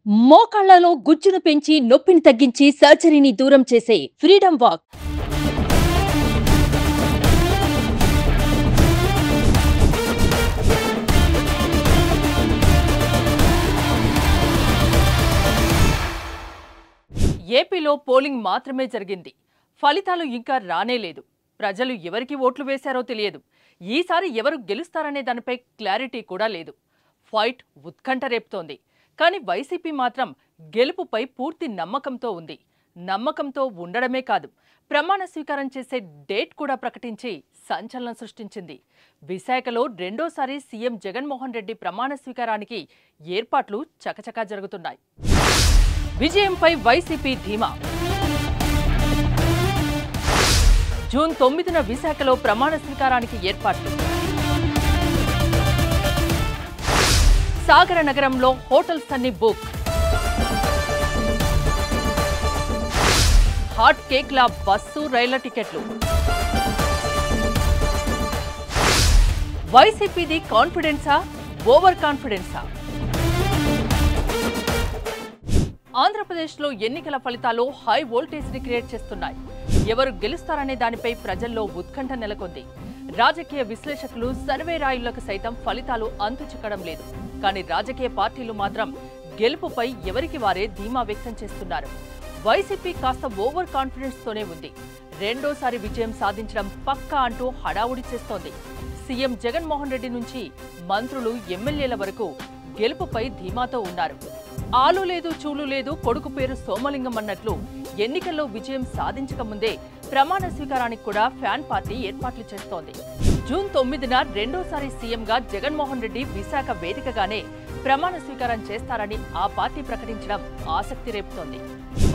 మోకాళ్లలో గుజ్జును పెంచి నొప్పిని తగ్గించి సర్జరీని దూరం చేసే ఫ్రీడమ్ వాక్. ఏపీలో పోలింగ్ మాత్రమే జరిగింది. ఫలితాలు ఇంకా రానేలేదు. ప్రజలు ఎవరికి ఓట్లు వేశారో తెలియదు. ఈసారి ఎవరు గెలుస్తారనే దానిపై క్లారిటీ కూడా లేదు. ఫైట్ ఉత్కంఠ రేపుతోంది. కానీ వైసీపీ మాత్రం గెలుపుపై పూర్తి నమ్మకంతో ఉంది. నమ్మకంతో ఉండడమే కాదు, ప్రమాణ స్వీకారం చేసే డేట్ కూడా ప్రకటించి సంచలనం సృష్టించింది. విశాఖలో రెండోసారి సీఎం జగన్మోహన్ రెడ్డి ప్రమాణ స్వీకారానికి ఏర్పాట్లు చకచకా జరుగుతున్నాయి. విజయంపై వైసీపీ ధీమా. జూన్ 9న విశాఖలో ప్రమాణ స్వీకారానికి ఏర్పాట్లు. సాగర నగరంలో హోటల్స్ అన్ని బుక్. హాట్ కేక్ల బస్సు రైళ్ల టికెట్లు. వైసీపీది కాన్ఫిడెన్సా, ఓవర్ కాన్ఫిడెన్సా? ఆంధ్రప్రదేశ్లో ఎన్నికల ఫలితాలు హై వోల్టేజ్ ని క్రియేట్ చేస్తున్నాయి. ఎవరు గెలుస్తారనే దానిపై ప్రజల్లో ఉత్కంఠ నెలకొంది. రాజకీయ విశ్లేషకులు, సర్వే రాయుళ్లకు సైతం ఫలితాలు అంతు చిక్కడం లేదు. కానీ రాజకీయ పార్టీలు మాత్రం గెలుపుపై ఎవరికి వారే ధీమా వ్యక్తం చేస్తున్నారు. వైసీపీ కాస్త ఓవర్ కాన్ఫిడెన్స్ తోనే ఉంది. రెండోసారి విజయం సాధించడం పక్కా అంటూ హడావుడి చేస్తోంది. సీఎం జగన్మోహన్ రెడ్డి నుంచి మంత్రులు, ఎమ్మెల్యేల వరకు గెలుపుపై ధీమాతో ఉన్నారు. ఆలు లేదు చూలు లేదు, కొడుకు పేరు సోమలింగం అన్నట్లు ఎన్నికల్లో విజయం సాధించకముందే ప్రమాణ స్వీకారానికి కూడా ఫ్యాన్ పార్టీ ఏర్పాట్లు చేస్తోంది. జూన్ 9న రెండోసారి సీఎంగా జగన్మోహన్ రెడ్డి విశాఖ వేదికగానే ప్రమాణ స్వీకారం చేస్తారని ఆ పార్టీ ప్రకటించడం ఆసక్తి రేపుతోంది.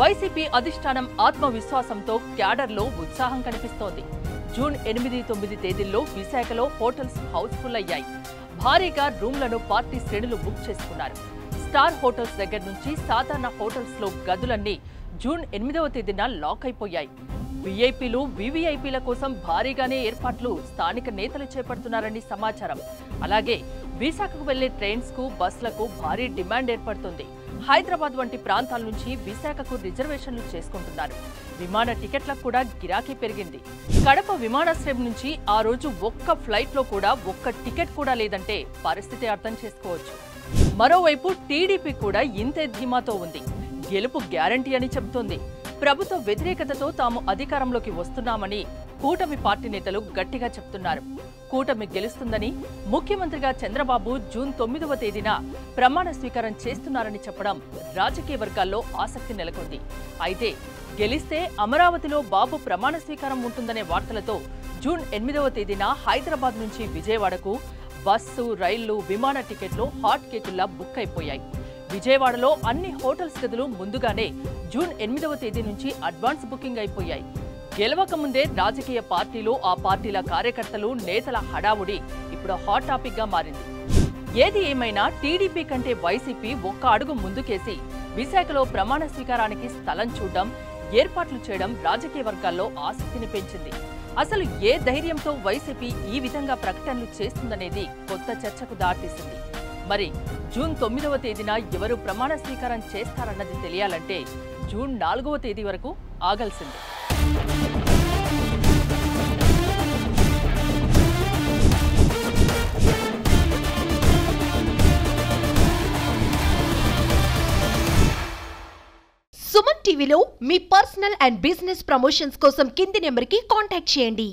వైసీపీ అధిష్టానం ఆత్మవిశ్వాసంతో క్యాడర్లో ఉత్సాహం కనిపిస్తోంది. జూన్ 8, 9 తేదీల్లో విశాఖలో హోటల్స్ హౌస్ఫుల్ అయ్యాయి. భారీగా రూమ్లను పార్టీ శ్రేణులు బుక్ చేసుకున్నారు. స్టార్ హోటల్స్ దగ్గర నుంచి సాధారణ హోటల్స్ లో గదులన్నీ జూన్ 8వ తేదీన లాక్ అయిపోయాయి. వీఐపీలు, వీవీఐపీల కోసం భారీగానే ఏర్పాట్లు స్థానిక నేతలు చేపడుతున్నారని సమాచారం. అలాగే విశాఖకు వెళ్లే ట్రైన్స్ కు, బస్సులకు భారీ డిమాండ్ ఏర్పడుతుంది. హైదరాబాద్ వంటి ప్రాంతాల నుంచి విశాఖకు రిజర్వేషన్లు చేసుకుంటున్నారు. విమాన టికెట్లకు కూడా గిరాకీ పెరిగింది. కడప విమానాశ్రయం నుంచి ఆ రోజు ఒక్క ఫ్లైట్ లో కూడా ఒక్క టికెట్ కూడా లేదంటే పరిస్థితి అర్థం చేసుకోవచ్చు. మరోవైపు టీడీపీ కూడా ఇంతే ధీమాతో ఉంది. గెలుపు గ్యారంటీ అని చెబుతోంది. ప్రభుత్వ వ్యతిరేకతతో తాము అధికారంలోకి వస్తున్నామని కూటమి పార్టీ నేతలు గట్టిగా చెప్తున్నారు. కూటమి గెలుస్తుందని, ముఖ్యమంత్రిగా చంద్రబాబు జూన్ 9వ తేదీన ప్రమాణ స్వీకారం చేస్తున్నారని చెప్పడం రాజకీయ వర్గాల్లో ఆసక్తి నెలకొంది. అయితే గెలిస్తే అమరావతిలో బాబు ప్రమాణ స్వీకారం ఉంటుందనే వార్తలతో జూన్ 8వ తేదీన హైదరాబాద్ నుంచి విజయవాడకు బస్సు, రైళ్లు, విమాన టికెట్లు హాట్ కేకుల్లా బుక్ అయిపోయాయి. విజయవాడలో అన్ని హోటల్స్ గదులు ముందుగానే జూన్ 8వ తేదీ నుంచి అడ్వాన్స్ బుకింగ్ అయిపోయాయి. గెలవకముందే రాజకీయ పార్టీలు, ఆ పార్టీల కార్యకర్తలు, నేతల హడావుడి ఇప్పుడు హాట్ టాపిక్ గా మారింది. ఏది ఏమైనా టీడీపీ కంటే వైసీపీ ఒక్క అడుగు ముందుకేసి విశాఖలో ప్రమాణ స్వీకారానికి స్థలం చూడడం, ఏర్పాట్లు చేయడం రాజకీయ వర్గాల్లో ఆసక్తిని పెంచింది. అసలు ఏ ధైర్యంతో వైసీపీ ఈ విధంగా ప్రకటనలు చేస్తుందనేది కొత్త చర్చకు దారితీసింది. మరి జూన్ 9వ తేదీన ఎవరు ప్రమాణ స్వీకారం చేస్తారన్నది తెలియాలంటే జూన్ 4వ తేదీ వరకు ఆగాల్సిందే. సుమన్ టీవీలో మీ పర్సనల్ అండ్ బిజినెస్ ప్రమోషన్స్ కోసం కింది నెంబర్కి కాంటాక్ట్ చేయండి.